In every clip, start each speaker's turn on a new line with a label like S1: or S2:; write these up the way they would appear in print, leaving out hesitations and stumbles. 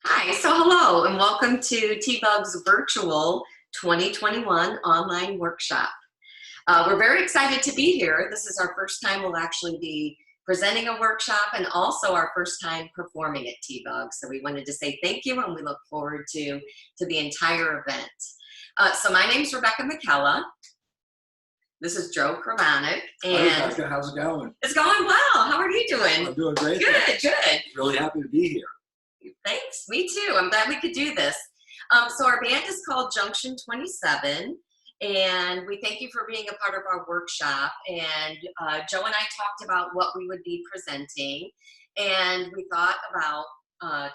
S1: Hi, so hello and welcome to TBUG's virtual 2021 online workshop. We're very excited to be here. This is our first time we'll actually be presenting a workshop and also our first time performing at TBUG. So we wanted to say thank you and we look forward to the entire event. So my name's Rebecca Michela. This is Joe Krivanek.
S2: Hi, Rebecca. How's it going?
S1: It's going well. How are you doing?
S2: I'm doing great.
S1: Good, good.
S2: Really happy to be here.
S1: Thanks, me too. I'm glad we could do this. So our band is called Junction 27, and we thank you for being a part of our workshop. And Joe and I talked about what we would be presenting, and we thought about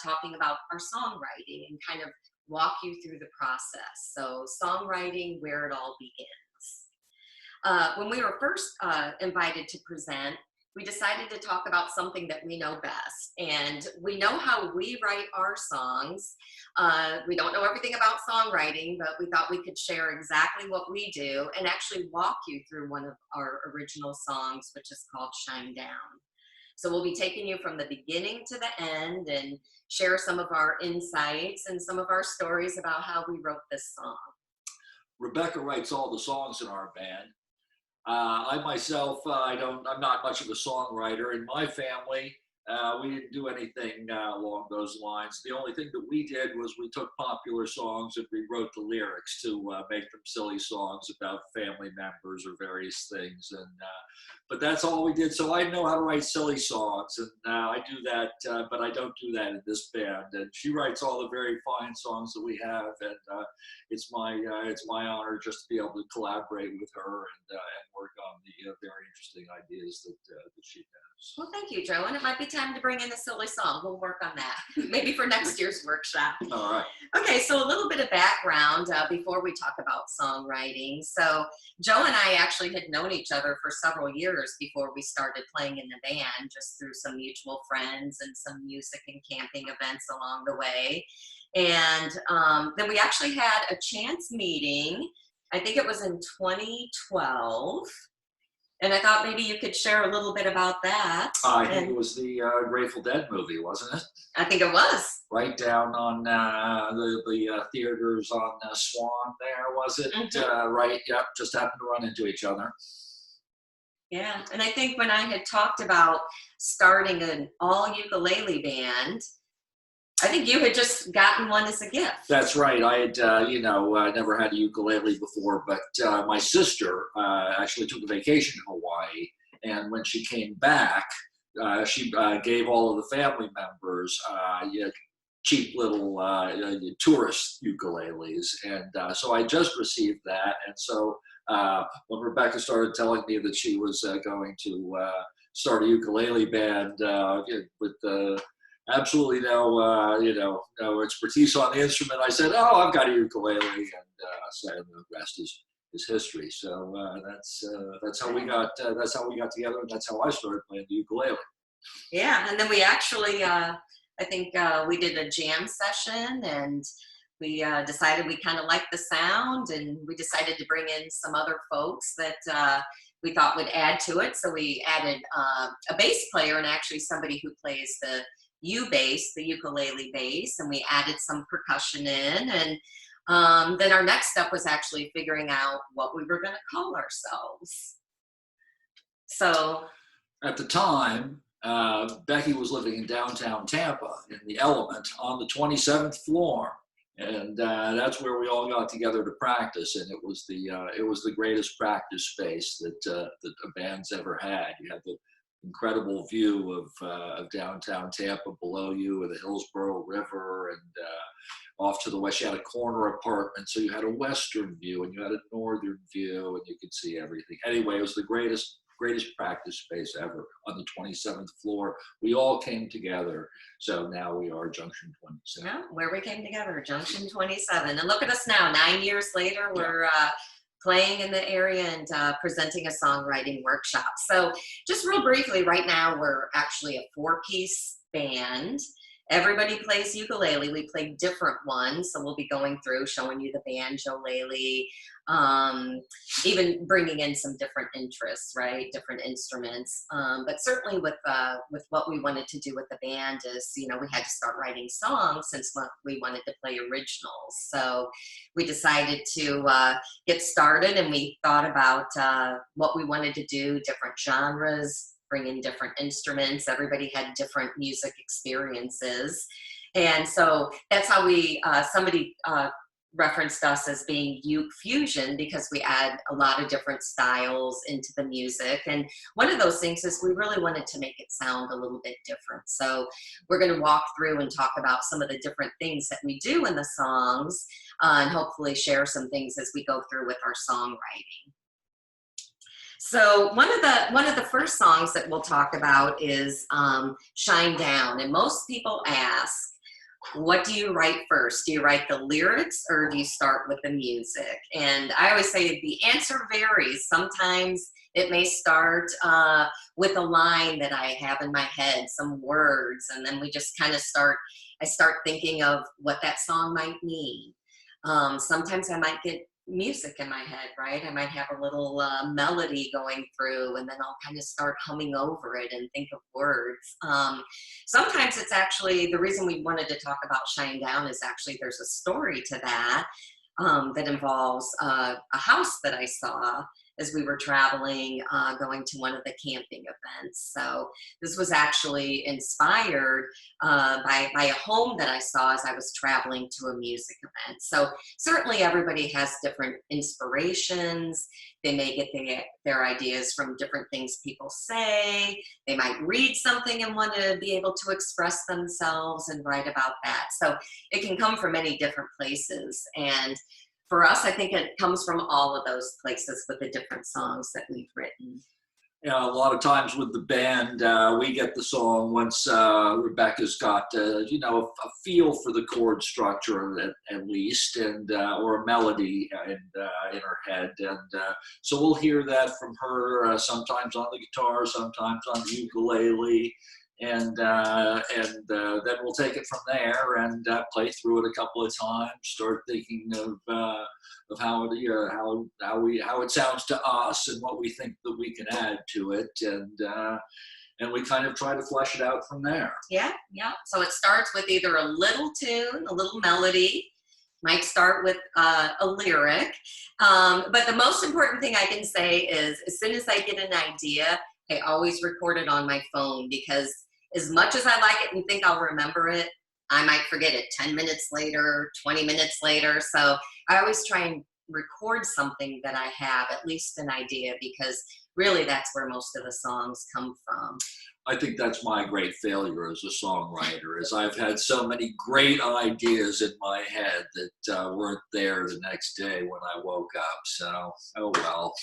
S1: talking about our songwriting and kind of walk you through the process. So songwriting, where it all begins. When we were first invited to present, we decided to talk about something that we know best. And we know how we write our songs. We don't know everything about songwriting, but we thought we could share exactly what we do and actually walk you through one of our original songs, which is called Shine Down. So we'll be taking you from the beginning to the end and share some of our insights and some of our stories about how we wrote this song.
S2: Rebecca writes all the songs in our band. I myself, I'm not much of a songwriter. In my family, we didn't do anything along those lines. The only thing that we did was we took popular songs and rewrote the lyrics to make them silly songs about family members or various things. But that's all we did. So I know how to write silly songs, and I do that, but I don't do that in this band. And she writes all the very fine songs that we have, and it's my honor just to be able to collaborate with her and work on the very interesting ideas that she has.
S1: Well, thank you, Joe. And it might be time to bring in a silly song. We'll work on that, maybe for next year's workshop.
S2: All right.
S1: Okay, so a little bit of background before we talk about songwriting. So Joe and I actually had known each other for several years before we started playing in the band, just through some mutual friends and some music and camping events along the way. And then we actually had a chance meeting. I think it was in 2012. And I thought maybe you could share a little bit about that.
S2: I think it was the Grateful Dead movie, wasn't it?
S1: I think it was.
S2: Right down on the theaters on Swan there, was it?
S1: Mm-hmm.
S2: Right, yep, just happened to run into each other.
S1: Yeah, and I think when I had talked about starting an all-ukulele band, I think you had just gotten one as a gift.
S2: That's right. I had, I never had a ukulele before, but my sister actually took a vacation in Hawaii, and when she came back, she gave all of the family members cheap little tourist ukuleles, and so I just received that, and so when Rebecca started telling me that she was going to start a ukulele band with absolutely no expertise on the instrument, I said, "Oh, I've got a ukulele," and so the rest is history. So that's how we got together, and that's how I started playing the ukulele.
S1: Yeah, and then we actually, I think we did a jam session, and we decided we kind of liked the sound, and we decided to bring in some other folks that we thought would add to it. So we added a bass player, and actually somebody who plays the bass, the ukulele bass, and we added some percussion in, and then our next step was actually figuring out what we were going to call ourselves. So
S2: at the time, Becky was living in downtown Tampa in the Element on the 27th floor, and that's where we all got together to practice. And it was the greatest practice space that a band's ever had. You had the incredible view of downtown Tampa below you, with the Hillsborough River, and off to the west you had a corner apartment, so you had a western view and you had a northern view, and you could see everything. Anyway, it was the greatest practice space ever on the 27th floor. We all came together, so now we are Junction 27.
S1: Yeah, where we came together, Junction 27. And look at us now, 9 years later, we're playing in the area and presenting a songwriting workshop. So just real briefly, right now we're actually a 4-piece band, everybody plays ukulele. We play different ones, so we'll be going through showing you the banjolele, even bringing in some different interests, right? Different instruments. But certainly with what we wanted to do with the band is, you know, we had to start writing songs since we wanted to play originals. So we decided to get started, and we thought about what we wanted to do, different genres, bring in different instruments. Everybody had different music experiences. And so that's how we, somebody referenced us as being uke fusion, because we add a lot of different styles into the music. And one of those things is we really wanted to make it sound a little bit different. So we're going to walk through and talk about some of the different things that we do in the songs, and hopefully share some things as we go through with our songwriting. So one of the first songs that we'll talk about is Shine Down. And most people ask, what do you write first? Do you write the lyrics or do you start with the music? And I always say the answer varies. Sometimes it may start with a line that I have in my head, some words, and then we just kind of I start thinking of what that song might mean. Sometimes I might get music in my head, right? I might have a little melody going through, and then I'll kind of start humming over it and think of words. Sometimes it's actually, the reason we wanted to talk about Shine Down is actually there's a story to that that involves a house that I saw as we were traveling, going to one of the camping events. So this was actually inspired by a home that I saw as I was traveling to a music event. So certainly everybody has different inspirations. They may get their ideas from different things people say. They might read something and want to be able to express themselves and write about that. So it can come from many different places. And for us, I think it comes from all of those places with the different songs that we've written.
S2: Yeah, a lot of times with the band, we get the song once Rebecca's got, you know, a feel for the chord structure at least, and or a melody in her head, and so we'll hear that from her sometimes on the guitar, sometimes on the ukulele, and then we'll take it from there and play through it a couple of times. Start thinking of how it sounds to us and what we think that we can add to it, and we kind of try to flesh it out from there.
S1: Yeah. So it starts with either a little tune, a little melody. Might start with a lyric, but the most important thing I can say is, as soon as I get an idea, I always record it on my phone, because as much as I like it and think I'll remember it, I might forget it 10 minutes later, 20 minutes later. So I always try and record something that I have, at least an idea, because really that's where most of the songs come from.
S2: I think that's my great failure as a songwriter, is I've had so many great ideas in my head that weren't there the next day when I woke up. So, oh well.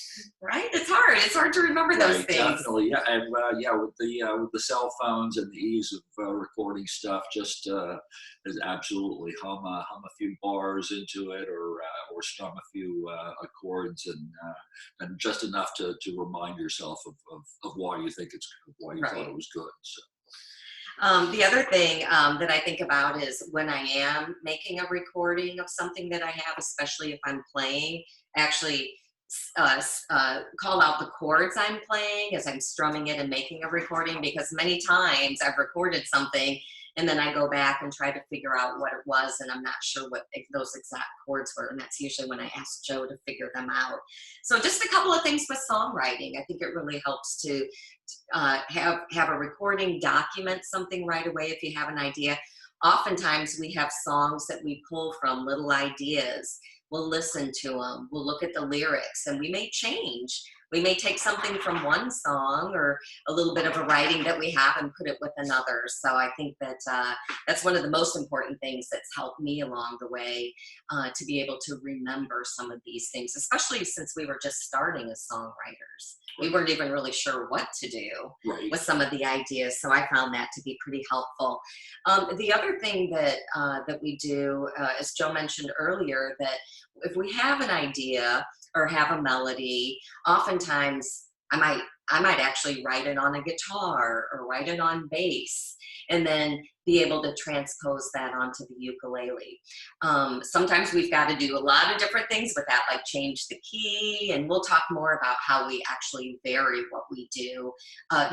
S1: Right? It's hard to remember those
S2: Right,
S1: things.
S2: definitely, yeah, and with the cell phones and the ease of recording stuff, just is absolutely hum a few bars into it, or strum a few chords, and just enough to remind yourself of why you think why you
S1: Right.
S2: thought it was good. So.
S1: The other thing that I think about is when I am making a recording of something that I have, especially if I'm playing, actually call out the chords I'm playing as I'm strumming it and making a recording, because many times I've recorded something and then I go back and try to figure out what it was, and I'm not sure what those exact chords were, and that's usually when I ask Joe to figure them out. So just a couple of things with songwriting. I think it really helps to have a recording, document something right away if you have an idea. Oftentimes we have songs that we pull from, little ideas. We'll listen to them, we'll look at the lyrics, and we may change. We may take something from one song or a little bit of a writing that we have and put it with another. So I think that that's one of the most important things that's helped me along the way, to be able to remember some of these things, especially since we were just starting as songwriters. We weren't even really sure what to do with some of the ideas. So I found that to be pretty helpful. The other thing that we do, as Joe mentioned earlier, that if we have an idea or have a melody, oftentimes I might I might actually write it on a guitar or write it on bass, and then be able to transpose that onto the ukulele. Sometimes we've got to do a lot of different things with that, like change the key, and we'll talk more about how we actually vary what we do,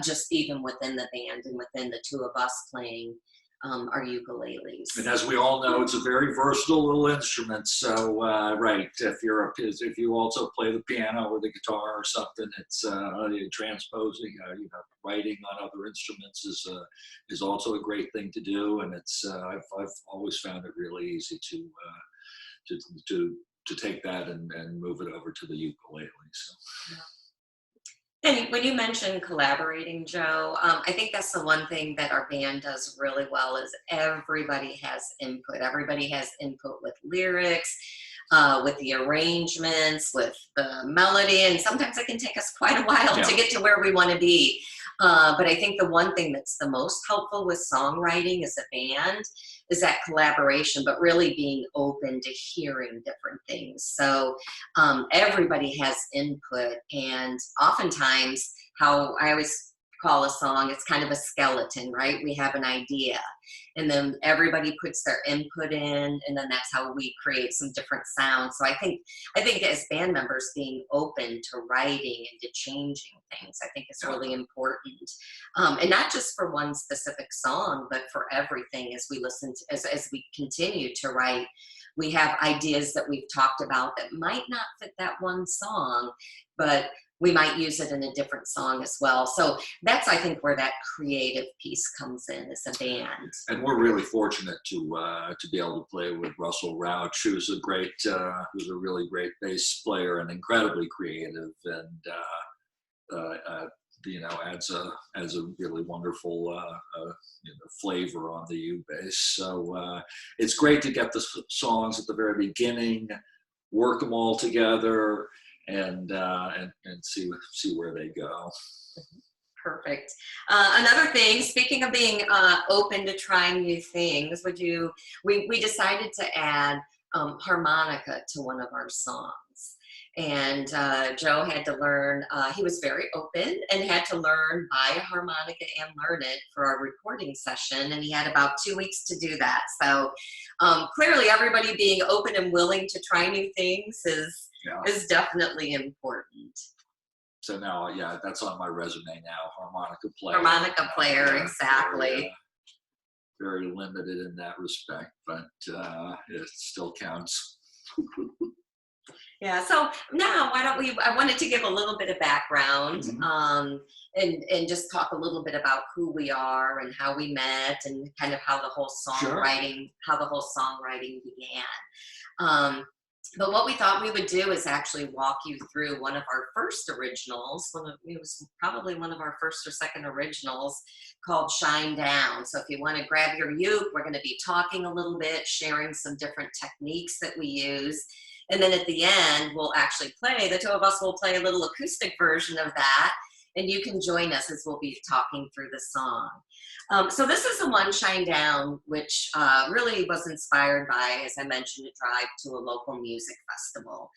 S1: just even within the band and within the two of us playing our ukuleles.
S2: And as we all know, it's a very versatile little instrument. So, right, if you also play the piano or the guitar or something, it's transposing, writing on other instruments is also a great thing to do. And it's I've always found it really easy to take that and move it over to the ukulele. So.
S1: Yeah. And when you mentioned collaborating, Joe, I think that's the one thing that our band does really well is everybody has input. Everybody has input with lyrics, with the arrangements, with the melody, and sometimes it can take us quite a while to get to where we want to be. But I think the one thing that's the most helpful with songwriting as a band is that collaboration, but really being open to hearing different things. So everybody has input, and oftentimes how I always call a song, it's kind of a skeleton, right? We have an idea, and then everybody puts their input in, and then that's how we create some different sounds. So I think as band members, being open to writing and to changing things, I think is really important. And not just for one specific song, but for everything as we listen to, as we continue to write. We have ideas that we've talked about that might not fit that one song, but we might use it in a different song as well. So that's, I think, where that creative piece comes in as a band.
S2: And we're really fortunate to be able to play with Russell Rauch, who's a really great bass player and incredibly creative, and adds a really wonderful flavor on the U bass. So it's great to get the songs at the very beginning, work them all together, and see where they go.
S1: Perfect. Another thing, speaking of being open to trying new things, we decided to add harmonica to one of our songs. And Joe had to learn, he was very open and had to learn, buy a harmonica and learn it for our recording session. And he had about 2 weeks to do that. So clearly everybody being open and willing to try new things is definitely important.
S2: So now, that's on my resume now, harmonica player.
S1: Harmonica player, exactly.
S2: Very limited in that respect, but it still counts.
S1: Yeah, so now I wanted to give a little bit of background, and just talk a little bit about who we are and how we met and kind of how the whole songwriting began. But what we thought we would do is actually walk you through one of our first originals. It was probably one of our first or second originals, called Shine Down. So if you want to grab your uke, we're going to be talking a little bit, sharing some different techniques that we use. And then at the end, we'll actually the two of us will play a little acoustic version of that. And you can join us as we'll be talking through the song. So this is the one, Shine Down, which really was inspired by, as I mentioned, a drive to a local music festival.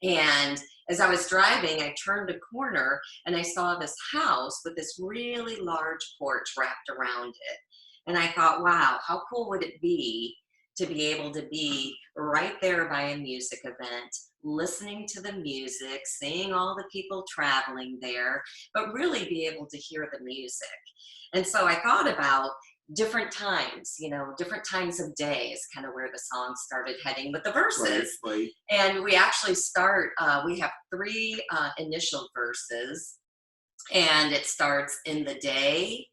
S1: And as I was driving, I turned a corner and I saw this house with this really large porch wrapped around it. And I thought, wow, how cool would it be to be able to be right there by a music event, listening to the music, seeing all the people traveling there, but really be able to hear the music. And so I thought about different times, different times of day is kind of where the song started heading with the verses.
S2: Right.
S1: And we actually we have 3 initial verses, and it starts in the day.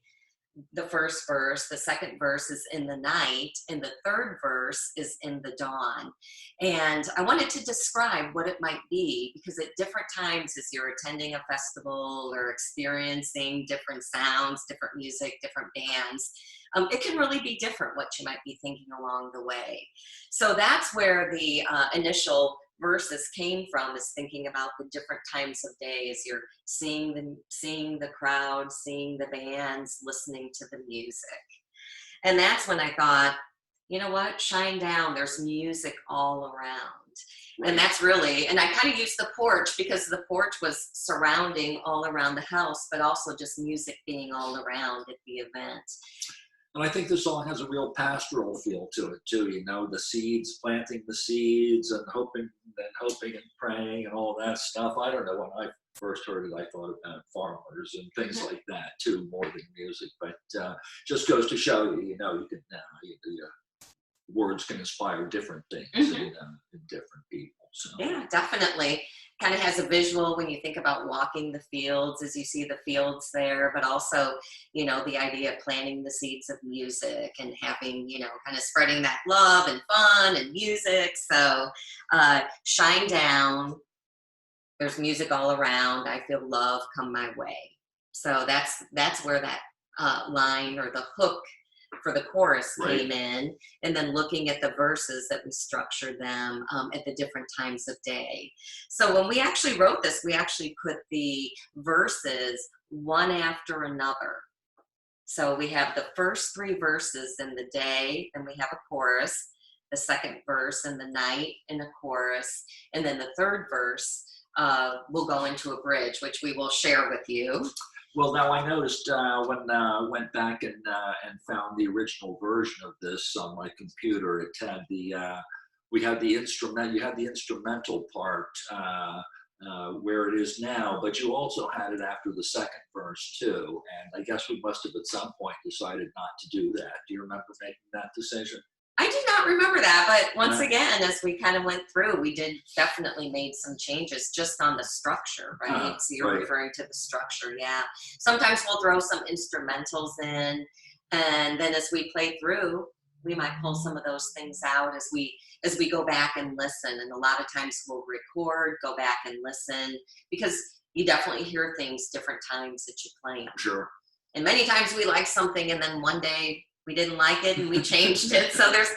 S1: The first verse, the second verse is in the night, and the third verse is in the dawn. And I wanted to describe what it might be, because at different times as you're attending a festival or experiencing different sounds, different music, different bands, it can really be different what you might be thinking along the way. So that's where the initial verses came from, is thinking about the different times of day as you're seeing the crowd, seeing the bands, listening to the music. And that's when I thought, you know what, Shine Down, there's music all around. And that's really, and I kind of used the porch because the porch was surrounding all around the house, but also just music being all around at the event.
S2: And I think the song has a real pastoral feel to it too. You know, the seeds, planting the seeds, and hoping and praying and all that stuff. I don't know, when I first heard it, I thought about farmers and things like that too, more than music. But just goes to show you, you know, you can words can inspire different things in different people. So
S1: yeah, definitely. Kind of has a visual when you think about walking the fields, as you see the fields there, but also, you know, the idea of planting the seeds of music and having, you know, kind of spreading that love and fun and music. So shine down, there's music all around, I feel love come my way. So that's where that line or the hook for the chorus came in, and then looking at the verses that we structured them at the different times of day. So when we actually wrote this, we actually put the verses one after another. So we have the first 3 verses in the day, then we have a chorus, the second verse in the night in a chorus, and then the third verse will go into a bridge, which we will share with you.
S2: Well, now I noticed when I went back and found the original version of this on my computer, it had we had the instrument. You had the instrumental part where it is now, but you also had it after the second verse too. And I guess we must have at some point decided not to do that. Do you remember making that decision?
S1: I do not remember that, but once again, as we kind of went through, we did definitely made some changes just on the structure, right? So you're referring to the structure, yeah. Sometimes we'll throw some instrumentals in, and then as we play through, we might pull some of those things out as we go back and listen. And a lot of times we'll record, go back and listen, because you definitely hear things different times that you play them.
S2: Sure.
S1: And many times we like something, and then one day we didn't like it and we changed it. So there's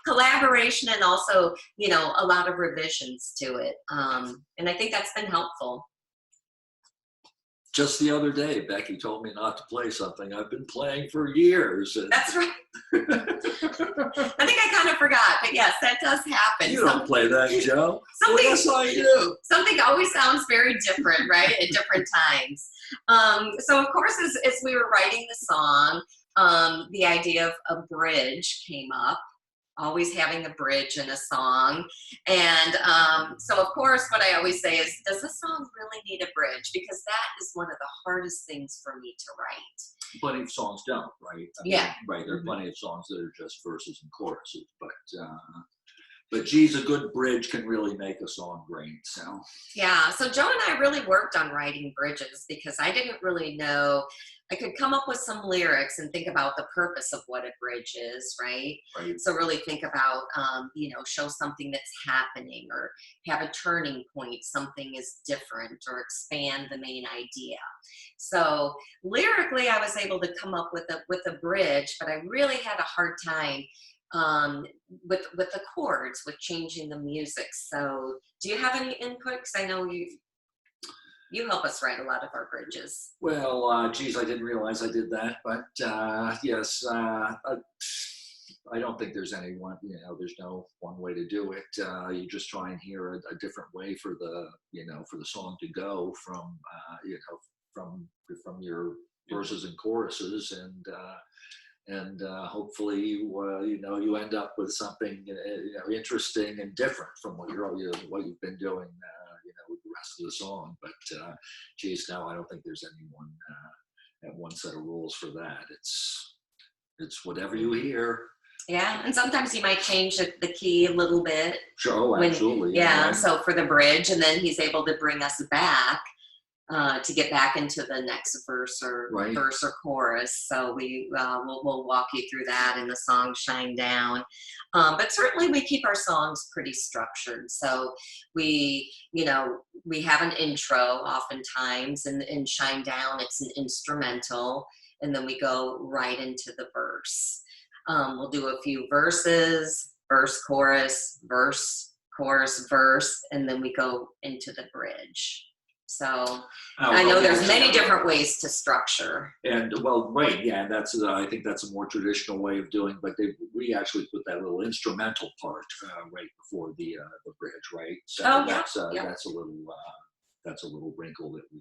S1: collaboration and also, you know, a lot of revisions to it. And I think that's been helpful.
S2: Just the other day, Becky told me not to play something I've been playing for years.
S1: That's right. I think I kind of forgot, but yes, that does happen.
S2: You don't play that, Joe.
S1: Something,
S2: yes, I do.
S1: Something always sounds very different, right, at different times. So, of course, as we were writing the song, the idea of a bridge came up, always having a bridge in a song. And so, of course, what I always say is, does the song really need a bridge? Because that is one of the hardest things for me to write.
S2: Plenty of songs don't, right? Right. There are plenty of songs that are just verses and choruses, but geez, a good bridge can really make a song great. So
S1: yeah, so Joe and I really worked on writing bridges because I didn't really know. I could come up with some lyrics and think about the purpose of what a bridge is, right? So really think about, show something that's happening, or have a turning point, something is different, or expand the main idea. So lyrically, I was able to come up with a bridge, but I really had a hard time with the chords, with changing the music. So do you have any input? Because I know you help us write a lot of our bridges.
S2: Well, geez, I didn't realize I did that, but yes, I don't think there's any one, there's no one way to do it. You just try and hear a different way for the song to go from your verses and choruses, and hopefully you end up with something interesting and different from what you've been doing with the rest of the song. But geez, now I don't think there's one set of rules for that. It's whatever you hear.
S1: Yeah, and sometimes you might change the key a little bit.
S2: Sure, absolutely.
S1: Yeah, so for the bridge, and then he's able to bring us back to get back into the next verse or chorus. So we'll walk you through that in the song Shine Down. But certainly we keep our songs pretty structured. So we have an intro oftentimes, and in Shine Down it's an instrumental, and then we go right into the verse. We'll do a few verses, verse, chorus, verse, chorus, verse, and then we go into the bridge. So I know there's many different ways to structure.
S2: And well, right, yeah, and that's I think that's a more traditional way of doing. But we actually put that little instrumental part right before the bridge, right? So that's that's a little wrinkle that we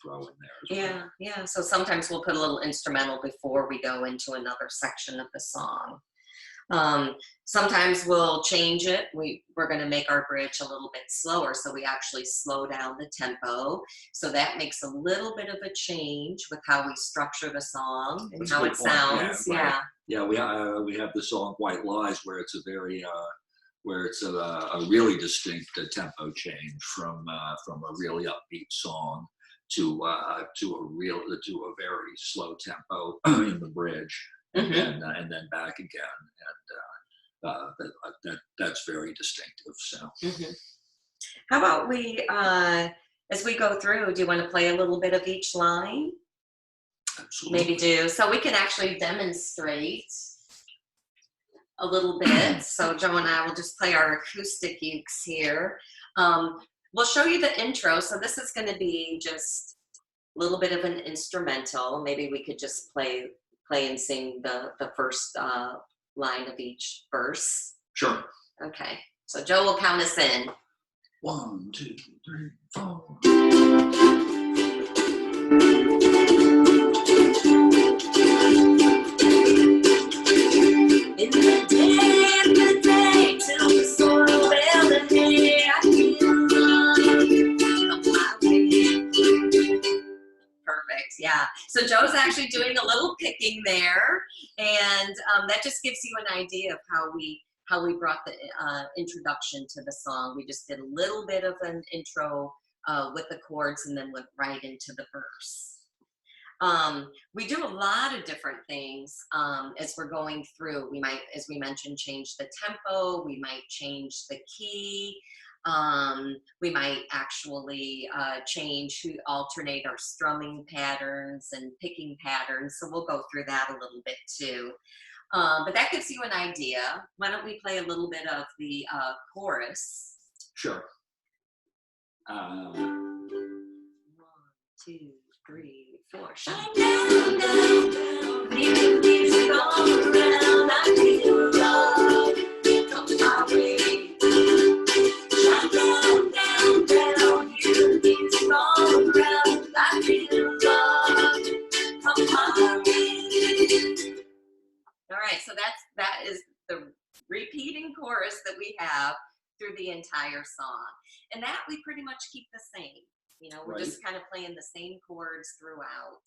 S2: throw in there as well.
S1: Yeah. So sometimes we'll put a little instrumental before we go into another section of the song. Sometimes we'll change it. We're going to make our bridge a little bit slower, so we actually slow down the tempo. So that makes a little bit of a change with how we structure the song and how it sounds.
S2: Yeah, we have the song "White Lies" where it's a very where it's a really distinct tempo change from a really upbeat song to a very slow tempo in the bridge. And then back again, and that's very distinctive. So,
S1: how about we, as we go through, do you want to play a little bit of each line?
S2: Absolutely.
S1: Maybe do so we can actually demonstrate a little bit. So Joe and I will just play our acoustic ukes here. We'll show you the intro. So this is going to be just a little bit of an instrumental. Maybe we could just play and sing the first line of each verse.
S2: Sure.
S1: Okay. So Joe will count us in.
S2: 1, 2, 3, 4.
S1: In the day, till the soil well the hay, I feel love come my way. Perfect, yeah. So Joe's actually doing a little picking there, and that just gives you an idea of how we brought the introduction to the song. We just did a little bit of an intro with the chords, and then went right into the verse. We do a lot of different things as we're going through. We might, as we mentioned, change the tempo. We might change the key. We might actually alternate our strumming patterns and picking patterns. So we'll go through that a little bit too. But that gives you an idea. Why don't we play a little bit of the chorus?
S2: Sure.
S1: 1, 2, 3, 4. Shine down, down, down. Leave music all around. I feel love come my way. Shine down, down, down. Hear the music all around. I feel love come my way. All right, so that is the repeating chorus that we have through the entire song, and that we pretty much keep the same. You know, we're just kind of playing the same chords throughout.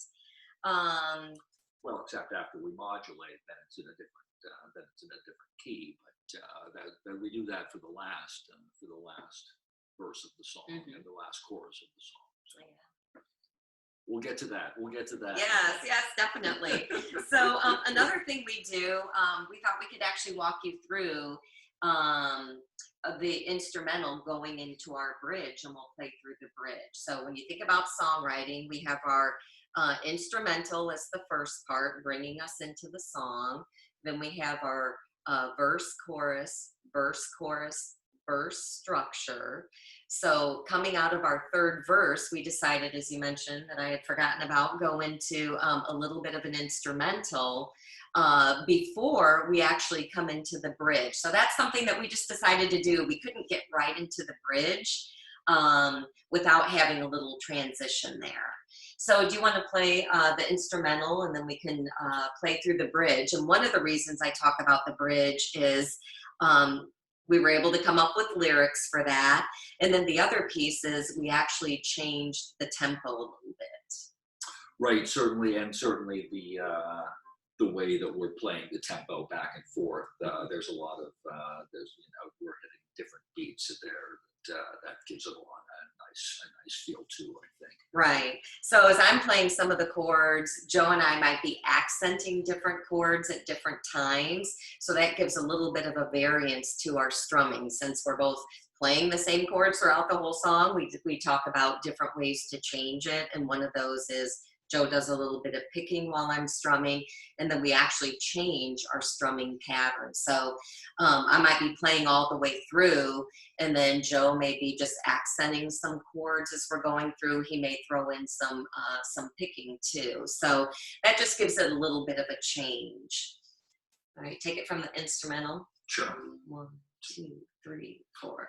S2: Well, except after we modulate, then it's in a different key. But that we do that for the last verse of the song and the last chorus of the song. So. Yeah. We'll get to that. Yes,
S1: definitely. So another thing we do, we thought we could actually walk you through the instrumental going into our bridge, and we'll play through the bridge. So when you think about songwriting, we have our instrumental as the first part, bringing us into the song. Then we have our verse, chorus, verse structure. So coming out of our third verse, we decided, as you mentioned, that I had forgotten about, go into a little bit of an instrumental before we actually come into the bridge. So that's something that we just decided to do. We couldn't get right into the bridge without having a little transition there. So do you want to play the instrumental, and then we can play through the bridge? And one of the reasons I talk about the bridge is we were able to come up with lyrics for that. And then the other piece is we actually changed the tempo a little bit.
S2: Right, certainly, and certainly the way that we're playing the tempo back and forth. There's a lot of we're hitting different beats there that gives it a nice feel too, I think.
S1: Right. So as I'm playing some of the chords, Joe and I might be accenting different chords at different times. So that gives a little bit of a variance to our strumming. Since we're both playing the same chords throughout the whole song, we talk about different ways to change it. And one of those is Joe does a little bit of picking while I'm strumming, and then we actually change our strumming pattern. So I might be playing all the way through, and then Joe may be just accenting some chords as we're going through. He may throw in some picking too. So that just gives it a little bit of a change. All right, take it from the instrumental.
S2: Sure.
S1: 1, 2, 3, 4.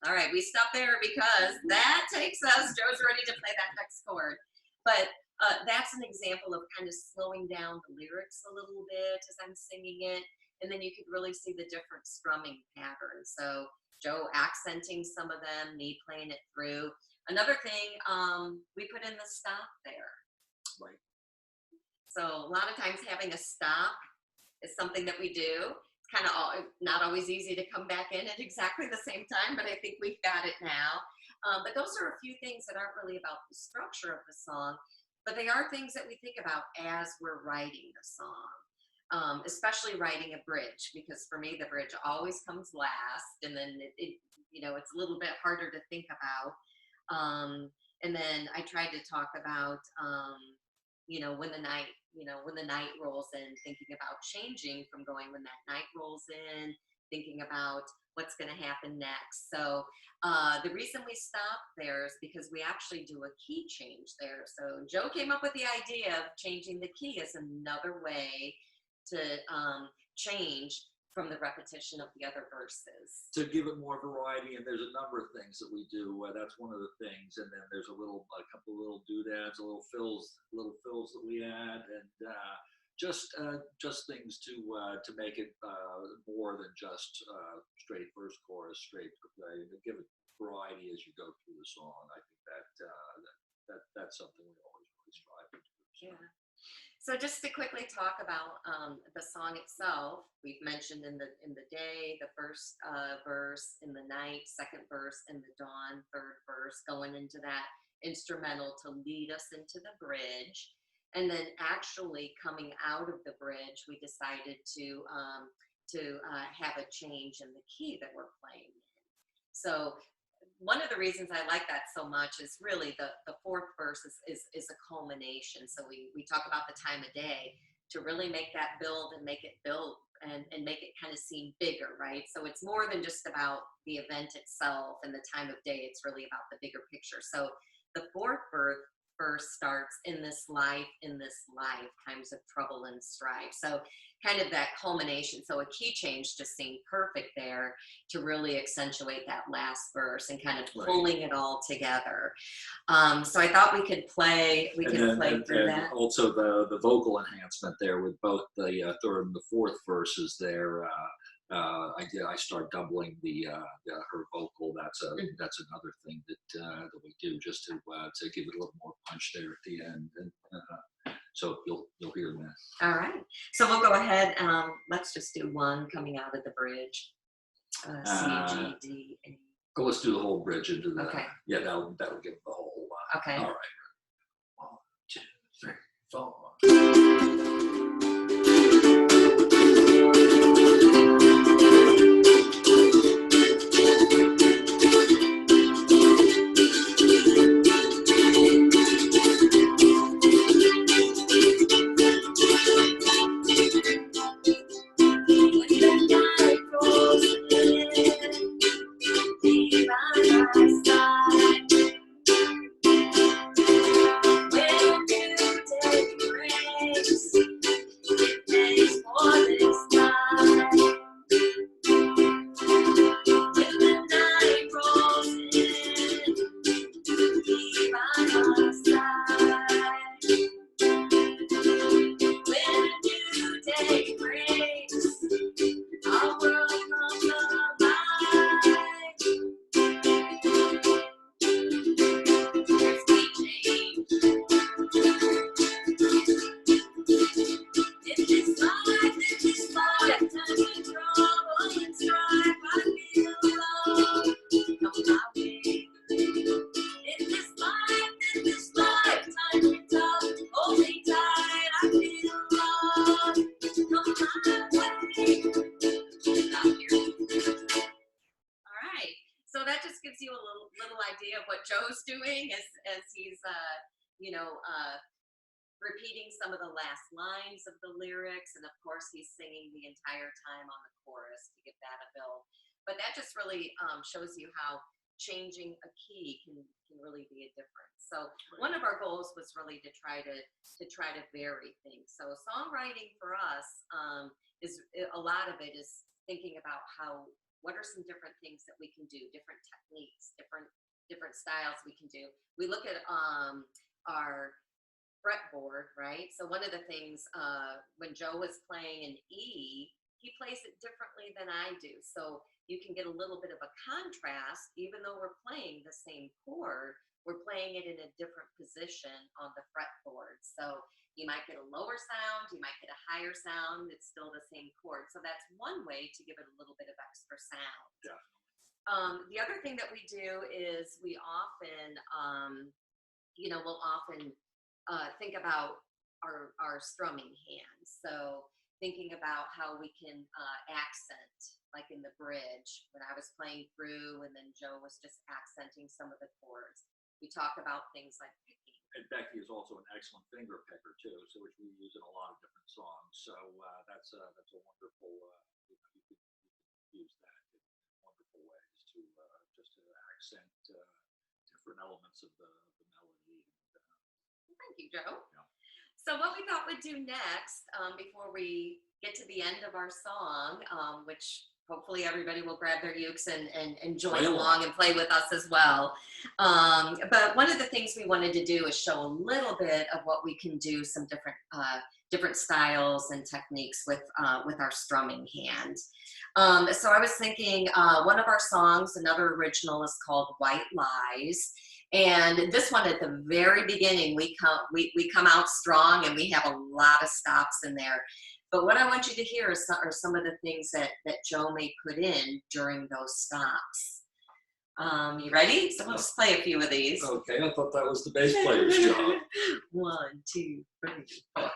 S1: All right, we stop there because that takes us, Joe's ready to play that next chord. But that's an example of kind of slowing down the lyrics a little bit as I'm singing it. And then you could really see the different strumming patterns. So Joe accenting some of them, me playing it through. Another thing, we put in the stop there.
S2: Right.
S1: So a lot of times having a stop is something that we do. It's kind of not always easy to come back in at exactly the same time, but I think we've got it now. But those are a few things that aren't really about the structure of the song, but they are things that we think about as we're writing the song, especially writing a bridge, because for me, the bridge always comes last, and then it's a little bit harder to think about. And then I tried to talk about, when the night rolls in, thinking about changing from going when that night rolls in, thinking about what's going to happen next. So the reason we stopped there is because we actually do a key change there. So Joe came up with the idea of changing the key as another way to change from the repetition of the other verses.
S2: To give it more variety, and there's a number of things that we do. That's one of the things, and then there's a couple of little doodads, little fills that we add, and just things to make it more than just straight verse, chorus, straight. Give it variety as you go through the song. I think that's something we always really strive to do. So.
S1: Yeah. So just to quickly talk about the song itself, we've mentioned in the day, the first verse, in the night, second verse, in the dawn, third verse, going into that instrumental to lead us into the bridge. And then actually coming out of the bridge, we decided to have a change in the key that we're playing in. So one of the reasons I like that so much is really the fourth verse is a culmination. So we talk about the time of day to really make that build and make it build and make it kind of seem bigger, right? So it's more than just about the event itself and the time of day. It's really about the bigger picture. So the fourth verse starts, in this life, times of trouble and strife. So kind of that culmination. So a key change just seemed perfect there to really accentuate that last verse and kind of pulling it all together. So I thought we could play through that.
S2: Also the vocal enhancement there with both the third and the fourth verses there. I start doubling her vocal. That's another thing that we do just to give it a little more punch there at the end. And so you'll hear that.
S1: All right. So we'll go ahead. Let's just do one coming out of the bridge. C, G, D, A.
S2: Go. Let's do the whole bridge into that.
S1: Okay.
S2: Yeah, that'll give the whole.
S1: Okay.
S2: All right. 1, 2, 3, 4.
S1: Joe's doing as he's, you know, repeating some of the last lines of the lyrics. And of course, he's singing the entire time on the chorus to give that a build. But that just really shows you how changing a key can really be a difference. So one of our goals was really to try to vary things. So songwriting for us is a lot of it is thinking about what are some different things that we can do, different techniques, different styles we can do. We look at our fretboard, right? So one of the things when Joe was playing an E, he plays it differently than I do. So you can get a little bit of a contrast, even though we're playing the same chord, we're playing it in a different position on the fretboard. So you might get a lower sound, you might get a higher sound, it's still the same chord. So that's one way to give it a little bit of extra sound.
S2: Yeah.
S1: The other thing that we do is we often, you know, we'll often think about our strumming hands. So thinking about how we can accent, like in the bridge, when I was playing through and then Joe was just accenting some of the chords. We talk about things like picking.
S2: And Becky is also an excellent finger picker too, so which we use in a lot of different songs. So that's a wonderful, you can use that in wonderful ways to just to accent different elements of the melody.
S1: Thank you, Joe.
S2: Yeah.
S1: So what we thought we'd do next, before we get to the end of our song, which hopefully everybody will grab their ukes and join along and play with us as well. But one of the things we wanted to do is show a little bit of what we can do, some different styles and techniques with our strumming hand. So I was thinking one of our songs, another original, is called White Lies. And this one at the very beginning, we come out strong and we have a lot of stops in there. But what I want you to hear are some of the things that Joe may put in during those stops. You ready? So we'll just play a few of these.
S2: Okay, I thought that was the bass player's job.
S1: 1, 2, 3, 4.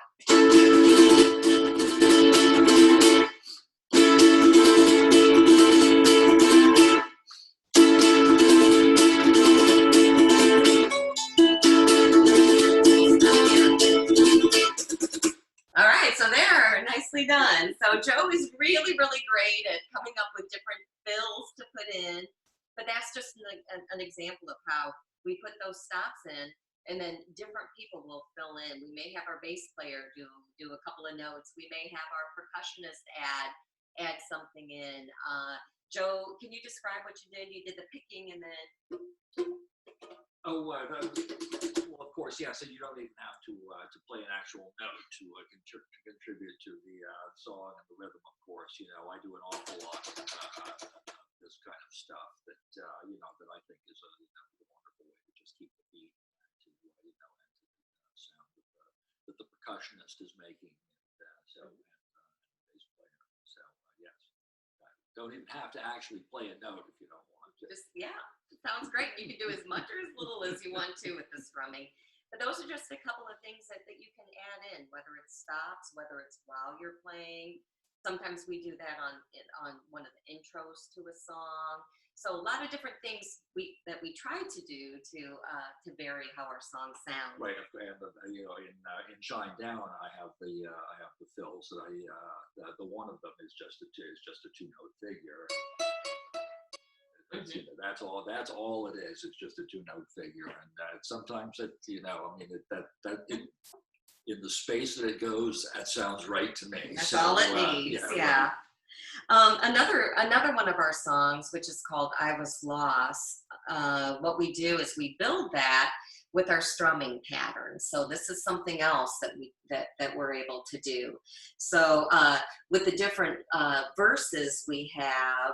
S1: All right, so there, nicely done. So Joe is really, really great at coming up with different fills to put in, but that's just an example of how we put those stops in, and then different people will fill in. We may have our bass player do a couple of notes. We may have our percussionist add something in. Joe, can you describe what you did? You did the picking and then...
S2: Oh, well, of course, yes. And you don't even have to play an actual note to contribute to the song and the rhythm. Of course, you know, I do an awful lot of this kind of stuff that you know, that I think is a wonderful way to just keep the beat to you know, and to the sound that the percussionist is making, and the bass player. So yes, don't even have to actually play a note if you don't want to.
S1: Just, yeah, sounds great. You can do as much or as little as you want to with the strumming. But those are just a couple of things that you can add in, whether it's stops, whether it's while you're playing. Sometimes we do that on one of the intros to a song. So a lot of different things that we try to do to vary how our songs sound.
S2: Right, and you know, in Shine Down, I have the fills that the one of them is just a 2-note figure. You know, that's all it is. It's just a 2-note figure, and sometimes you know, I mean, in the space that it goes, that sounds right to me.
S1: That's
S2: so,
S1: all it needs. Yeah. Right. Another one of our songs, which is called "I Was Lost." What we do is we build that with our strumming pattern. So this is something else that we're able to do. So with the different verses we have,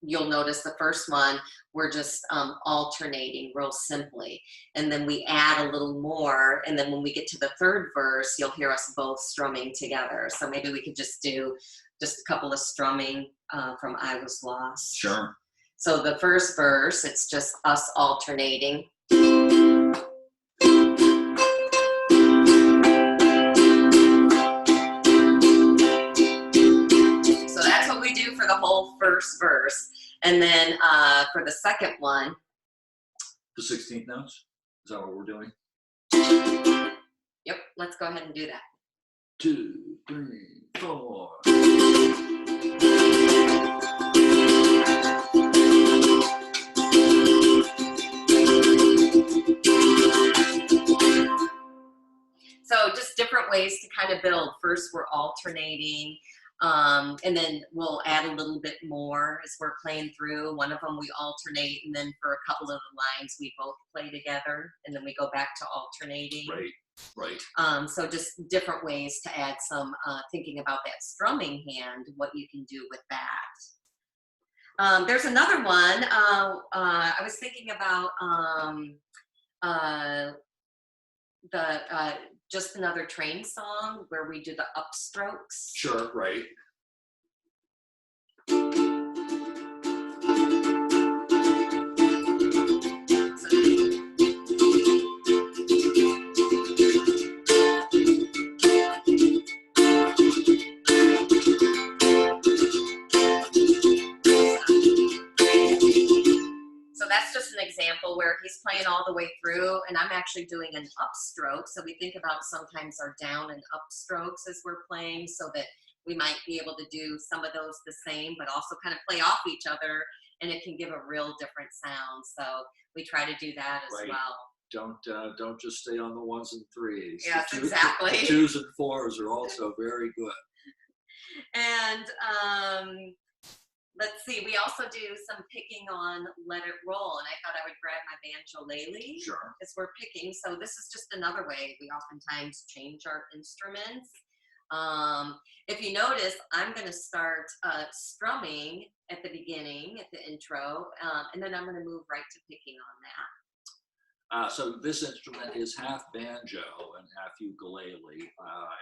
S1: you'll notice the first one, we're just alternating real simply. And then we add a little more. And then when we get to the third verse, you'll hear us both strumming together. So maybe we could just do just a couple of strumming from "I Was Lost."
S2: Sure.
S1: So the first verse, it's just us alternating. The whole first verse, and then for the second one,
S2: The 16th notes? Is that what we're doing?
S1: Yep, let's go ahead and do that.
S2: 2, 3, 4.
S1: So just different ways to kind of build. First, we're alternating, and then we'll add a little bit more as we're playing through. One of them we alternate, and then for a couple of the lines we both play together, and then we go back to alternating.
S2: Right.
S1: So just different ways to add some thinking about that strumming hand, what you can do with that. There's another one. I was thinking about just another train song where we do the upstrokes.
S2: Sure, right.
S1: So that's just an example where he's playing all the way through and I'm actually doing an upstroke. So we think about sometimes our down and upstrokes as we're playing so that we might be able to do some of those the same, but also kind of play off each other and it can give a real different sound. So we try to do that as well.
S2: Don't just stay on the 1s and 3s.
S1: Yes, exactly.
S2: The 2s and 4s are also very good.
S1: And let's see, we also do some picking on Let It Roll, and I thought I would grab my banjo-lele as we're picking. So this is just another way we oftentimes change our instruments. If you notice, I'm going to start strumming at the beginning, at the intro, and then I'm going to move right to picking on that.
S2: So this instrument is half banjo and half ukulele,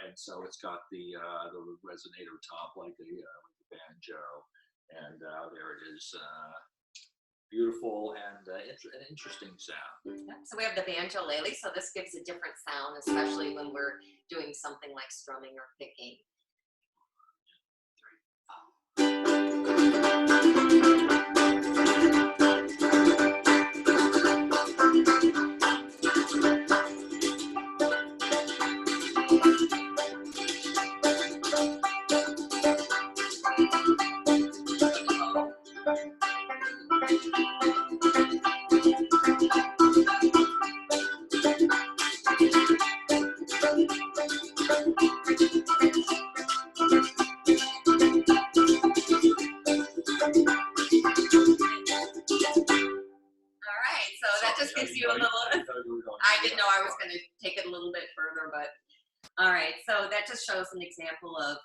S2: and so it's got the resonator top like the banjo. And there it is, beautiful and an interesting sound.
S1: Yeah, so we have the banjo-lele, so this gives a different sound, especially when we're doing something like strumming or picking. I didn't know I was going to take it a little bit further, but all right. So that just shows an example of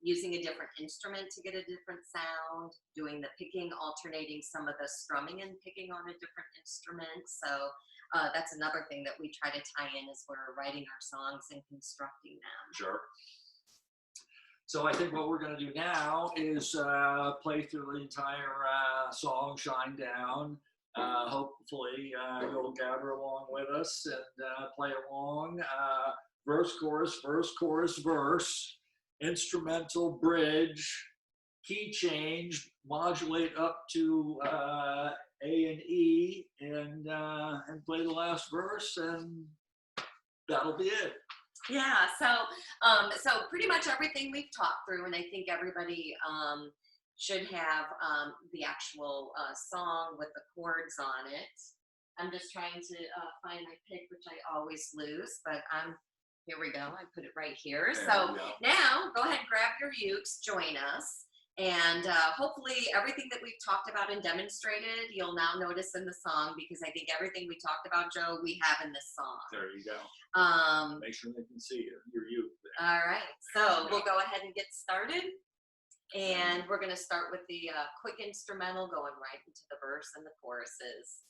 S1: using a different instrument to get a different sound, doing the picking, alternating some of the strumming and picking on a different instrument. So that's another thing that we try to tie in as we're writing our songs and constructing them.
S2: Sure. So I think what we're going to do now is play through the entire song, Shine Down. Hopefully you'll gather along with us and play along. Verse, chorus, verse, chorus, verse, instrumental, bridge, key change, modulate up to A and E, and play the last verse, and that'll be it.
S1: Yeah, so pretty much everything we've talked through, and I think everybody should have the actual song with the chords on it. I'm just trying to find my pick, which I always lose, but here we go. I put it right here. So now go ahead and grab your ukes, join us, and hopefully everything that we've talked about and demonstrated, you'll now notice in the song, because I think everything we talked about, Joe, we have in this song.
S2: There you go. Make sure they can see your uke. All
S1: right. So we'll go ahead and get started. And we're going to start with the quick instrumental going right into the verse and the choruses.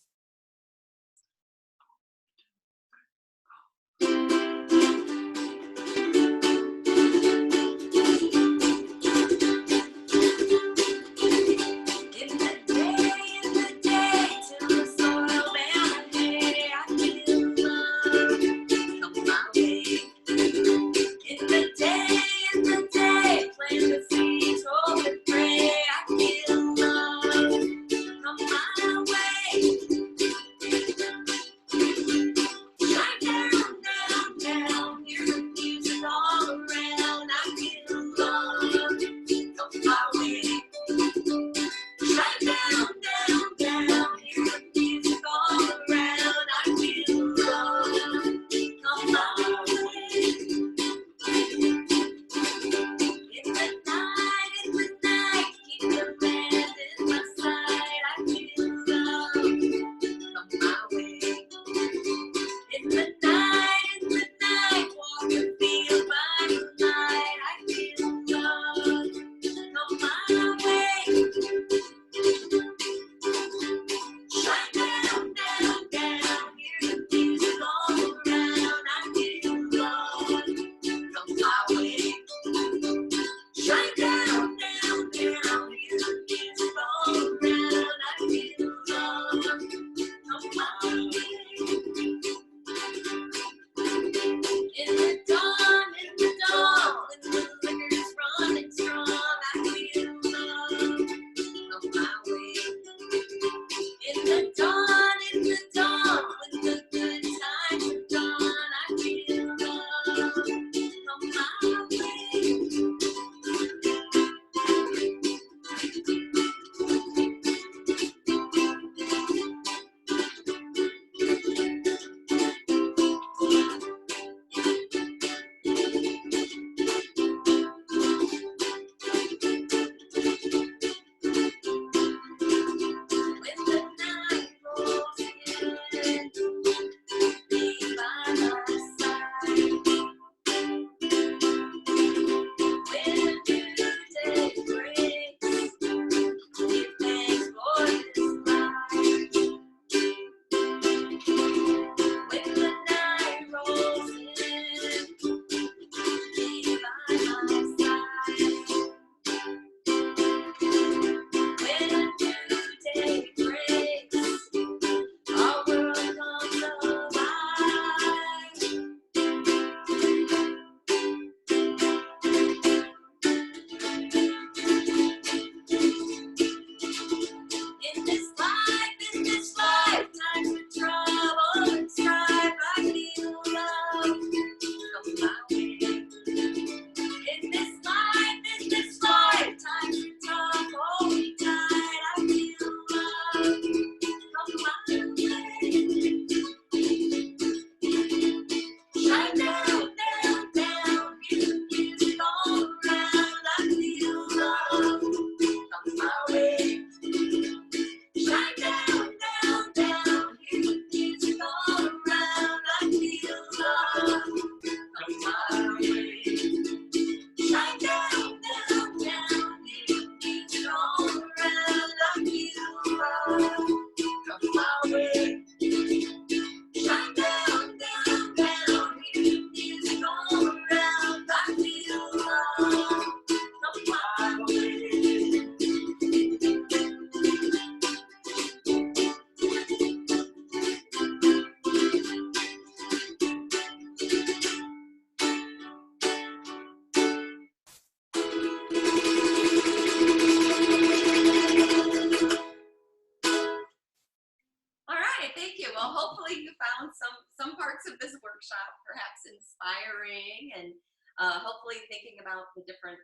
S1: hopefully thinking about the different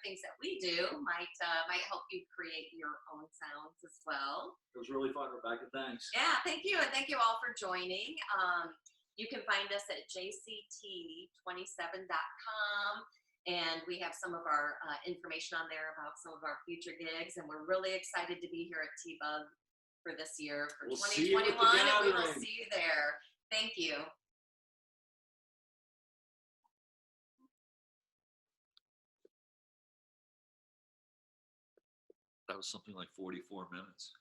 S1: things that we do might help you create your own sounds as well.
S2: It was really fun, Rebecca. Thanks.
S1: Yeah, thank you, and thank you all for joining. You can find us at jct27.com, and we have some of our information on there about some of our future gigs, and we're really excited to be here at TBUG for this year, for
S2: We'll see you at the
S1: 2021, and we will
S2: gathering.
S1: see you there. Thank you.
S2: That was something like 44 minutes.